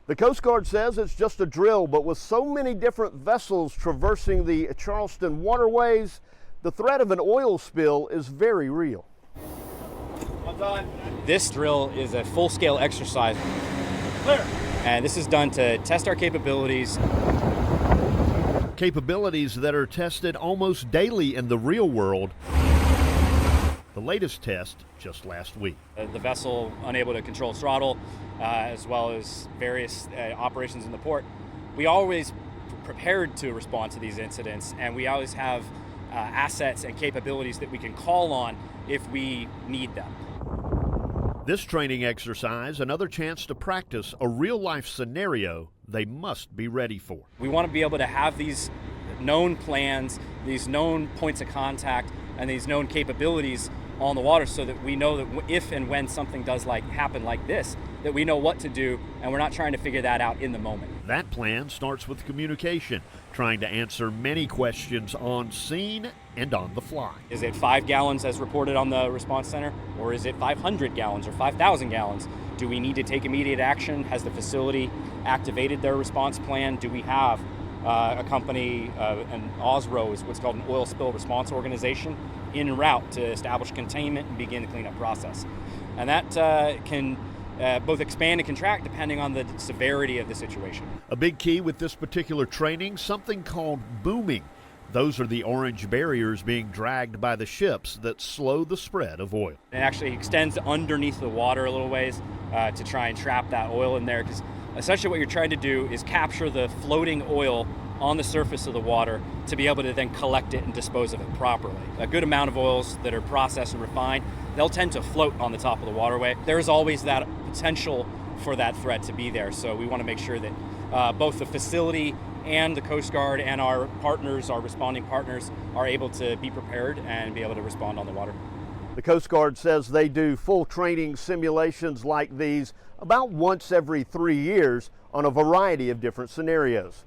The Coast Guard says it's just a drill, but with so many different vessels traversing the Charleston waterways, the threat of an oil spill is very real. This drill is a full-scale exercise. Clear. And this is done to test our capabilities. Capabilities that are tested almost daily in the real world. The latest test just last week. The vessel unable to control throttle, as well as various operations in the port. We always prepared to respond to these incidents, and we always have assets and capabilities that we can call on if we need them. This training exercise, another chance to practice a real-life scenario they must be ready for. We want to be able to have these known plans, these known points of contact, and these known capabilities on the water so that we know that if and when something does happen like this, that we know what to do, and we're not trying to figure that out in the moment. That plan starts with communication, trying to answer many questions on scene and on the fly. Is it 5 gallons as reported on the response center, or is it 500 gallons or 5,000 gallons? Do we need to take immediate action? Has the facility activated their response plan? Do we have a company, an OSRO is what's called an oil spill response organization, en route to establish containment and begin the cleanup process? And that can both expand and contract depending on the severity of the situation. A big key with this particular training, something called booming. Those are the orange barriers being dragged by the ships that slow the spread of oil. It actually extends underneath the water a little ways to try and trap that oil in there, because essentially what you're trying to do is capture the floating oil on the surface of the water to be able to then collect it and dispose of it properly. A good amount of oils that are processed and refined, they'll tend to float on the top of the waterway. There's always that potential for that threat to be there, so we want to make sure that both the facility and the Coast Guard and our partners, our responding partners, are able to be prepared and be able to respond on the water. The Coast Guard says they do full training simulations like these about once every 3 years on a variety of different scenarios.